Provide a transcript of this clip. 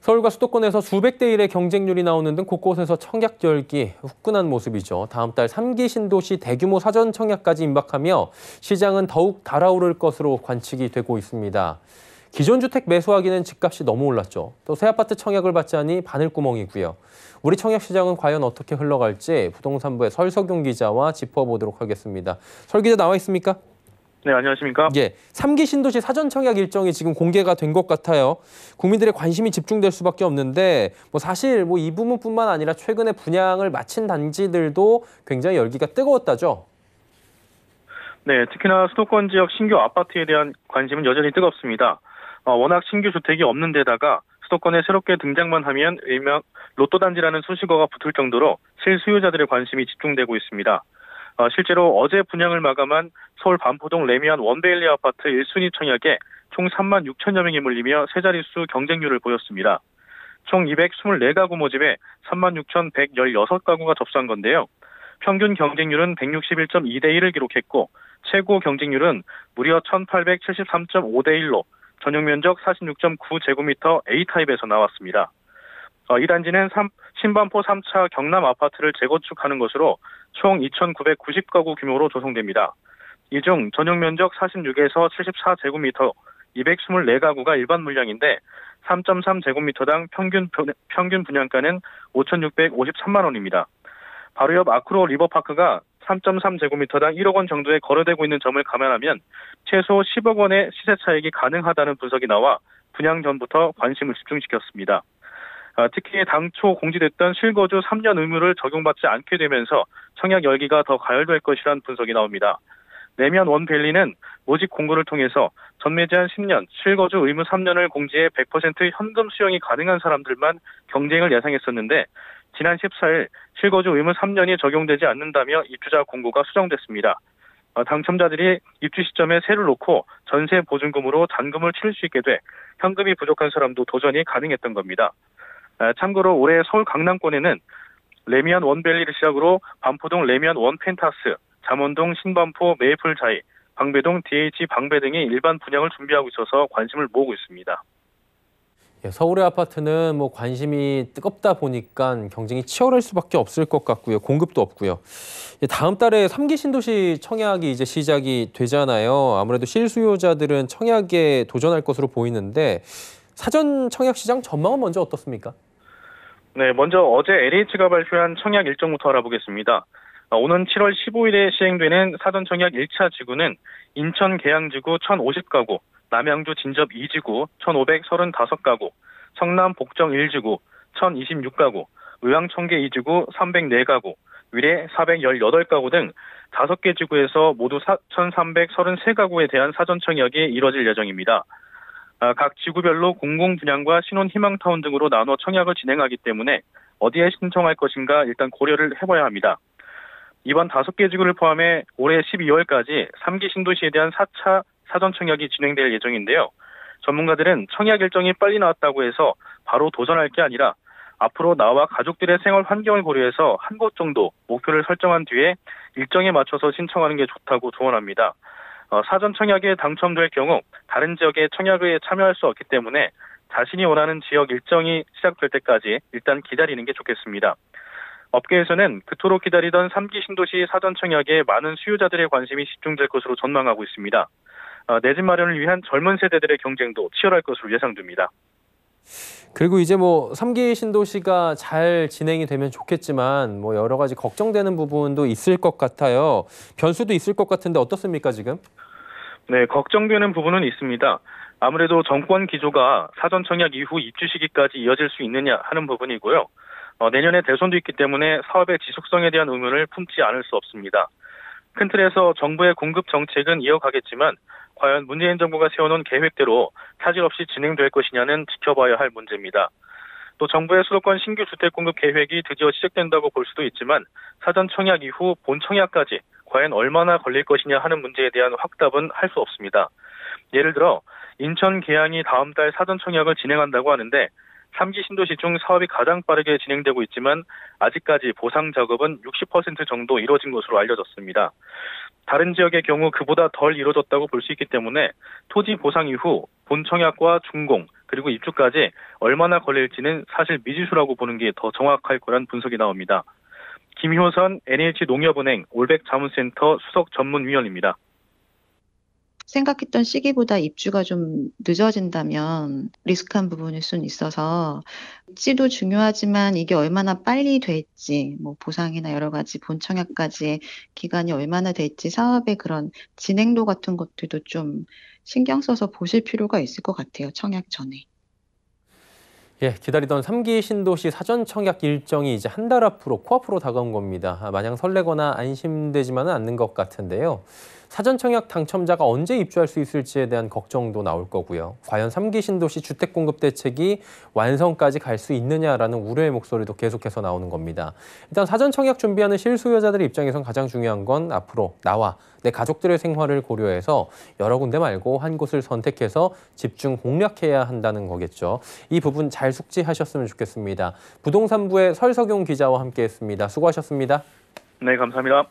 서울과 수도권에서 수백 대 1의 경쟁률이 나오는 등 곳곳에서 청약 열기 후끈한 모습이죠. 다음 달 3기 신도시 대규모 사전 청약까지 임박하며 시장은 더욱 달아오를 것으로 관측이 되고 있습니다. 기존 주택 매수하기는 집값이 너무 올랐죠. 또 새 아파트 청약을 받지 않으니 바늘구멍이고요. 우리 청약 시장은 과연 어떻게 흘러갈지 부동산부의 설석용 기자와 짚어보도록 하겠습니다. 설 기자 나와 있습니까? 네, 안녕하십니까? 예, 3기 신도시 사전 청약 일정이 지금 공개가 된 것 같아요. 국민들의 관심이 집중될 수밖에 없는데 사실 이 부분뿐만 아니라 최근에 분양을 마친 단지들도 굉장히 열기가 뜨거웠다죠. 네, 특히나 수도권 지역 신규 아파트에 대한 관심은 여전히 뜨겁습니다. 워낙 신규 주택이 없는 데다가 수도권에 새롭게 등장만 하면 일명 로또 단지라는 수식어가 붙을 정도로 실수요자들의 관심이 집중되고 있습니다. 실제로 어제 분양을 마감한 서울 반포동 레미안 원베일리 아파트 1순위 청약에 총 3만 6천여 명이 몰리며 세 자릿수 경쟁률을 보였습니다. 총 224가구 모집에 3만 6,116가구가 접수한 건데요. 평균 경쟁률은 161.2대 1을 기록했고 최고 경쟁률은 무려 1,873.5대 1로 전용 면적 46.9제곱미터 A타입에서 나왔습니다. 이 단지는 신반포 3차 경남 아파트를 재건축하는 것으로 총 2,990가구 규모로 조성됩니다. 이 중 전용 면적 46에서 74제곱미터 224가구가 일반 물량인데 3.3제곱미터당 평균 분양가는 5,653만 원입니다. 바로 옆 아크로 리버파크가 3.3제곱미터당 1억 원 정도에 거래되고 있는 점을 감안하면 최소 10억 원의 시세 차익이 가능하다는 분석이 나와 분양 전부터 관심을 집중시켰습니다. 특히 당초 공지됐던 실거주 3년 의무를 적용받지 않게 되면서 청약 열기가 더 가열될 것이라는 분석이 나옵니다. 레미안 원밸리는 모집 공고를 통해서 전매 제한 10년, 실거주 의무 3년을 공지해 100% 현금 수령이 가능한 사람들만 경쟁을 예상했었는데 지난 14일 실거주 의무 3년이 적용되지 않는다며 입주자 공고가 수정됐습니다. 당첨자들이 입주 시점에 세를 놓고 전세 보증금으로 잔금을 치를 수 있게 돼 현금이 부족한 사람도 도전이 가능했던 겁니다. 참고로 올해 서울 강남권에는 레미안 원밸리를 시작으로 반포동 레미안 원펜타스, 잠원동 신반포 메이플자이, 방배동 DH 방배 등이 일반 분양을 준비하고 있어서 관심을 모으고 있습니다. 서울의 아파트는 관심이 뜨겁다 보니까 경쟁이 치열할 수밖에 없을 것 같고요. 공급도 없고요. 다음 달에 3기 신도시 청약이 이제 시작이 되잖아요. 아무래도 실수요자들은 청약에 도전할 것으로 보이는데 사전 청약 시장 전망은 먼저 어떻습니까? 네, 먼저 어제 LH가 발표한 청약 일정부터 알아보겠습니다. 오는 7월 15일에 시행되는 사전 청약 1차 지구는 인천 계양지구 1,050가구, 남양주 진접 2지구 1,535가구, 성남 복정 1지구 1,026가구, 의왕 청계 2지구 304가구, 위례 418가구 등 5개 지구에서 모두 1,333가구에 대한 사전 청약이 이뤄질 예정입니다. 각 지구별로 공공분양과 신혼희망타운 등으로 나눠 청약을 진행하기 때문에 어디에 신청할 것인가 일단 고려를 해봐야 합니다. 이번 5개 지구를 포함해 올해 12월까지 3기 신도시에 대한 4차 사전 청약이 진행될 예정인데요. 전문가들은 청약 일정이 빨리 나왔다고 해서 바로 도전할 게 아니라 앞으로 나와 가족들의 생활 환경을 고려해서 한 곳 정도 목표를 설정한 뒤에 일정에 맞춰서 신청하는 게 좋다고 조언합니다. 사전 청약에 당첨될 경우 다른 지역에 청약에 참여할 수 없기 때문에 자신이 원하는 지역 일정이 시작될 때까지 일단 기다리는 게 좋겠습니다. 업계에서는 그토록 기다리던 3기 신도시 사전 청약에 많은 수요자들의 관심이 집중될 것으로 전망하고 있습니다. 내 집 마련을 위한 젊은 세대들의 경쟁도 치열할 것으로 예상됩니다. 그리고 이제 3기 신도시가 잘 진행이 되면 좋겠지만 여러 가지 걱정되는 부분도 있을 것 같아요. 변수도 있을 것 같은데 어떻습니까, 지금? 네, 걱정되는 부분은 있습니다. 아무래도 정권 기조가 사전 청약 이후 입주 시기까지 이어질 수 있느냐 하는 부분이고요. 내년에 대선도 있기 때문에 사업의 지속성에 대한 의문을 품지 않을 수 없습니다. 큰 틀에서 정부의 공급 정책은 이어가겠지만 과연 문재인 정부가 세워놓은 계획대로 차질 없이 진행될 것이냐는 지켜봐야 할 문제입니다. 또 정부의 수도권 신규 주택 공급 계획이 드디어 시작된다고 볼 수도 있지만 사전 청약 이후 본 청약까지 과연 얼마나 걸릴 것이냐 하는 문제에 대한 확답은 할 수 없습니다. 예를 들어 인천 계양이 다음 달 사전 청약을 진행한다고 하는데 3기 신도시 중 사업이 가장 빠르게 진행되고 있지만 아직까지 보상 작업은 60% 정도 이루어진 것으로 알려졌습니다. 다른 지역의 경우 그보다 덜 이루어졌다고 볼 수 있기 때문에 토지 보상 이후 본청약과 준공 그리고 입주까지 얼마나 걸릴지는 사실 미지수라고 보는 게 더 정확할 거란 분석이 나옵니다. 김효선 NH농협은행 올백자문센터 수석 전문위원입니다. 생각했던 시기보다 입주가 좀 늦어진다면 리스크한 부분일 수는 있어서 입지도 중요하지만 이게 얼마나 빨리 될지, 뭐 보상이나 여러 가지 본청약까지의 기간이 얼마나 될지 사업의 그런 진행도 같은 것들도 좀 신경 써서 보실 필요가 있을 것 같아요. 청약 전에. 예, 기다리던 3기 신도시 사전 청약 일정이 이제 한 달 앞으로 코앞으로 다가온 겁니다. 마냥 설레거나 안심되지만은 않는 것 같은데요. 사전 청약 당첨자가 언제 입주할 수 있을지에 대한 걱정도 나올 거고요. 과연 3기 신도시 주택 공급 대책이 완성까지 갈 수 있느냐라는 우려의 목소리도 계속해서 나오는 겁니다. 일단 사전 청약 준비하는 실수요자들의 입장에선 가장 중요한 건 앞으로 나와 내 가족들의 생활을 고려해서 여러 군데 말고 한 곳을 선택해서 집중 공략해야 한다는 거겠죠. 이 부분 잘 숙지하셨으면 좋겠습니다. 부동산부의 설석용 기자와 함께했습니다. 수고하셨습니다. 네, 감사합니다.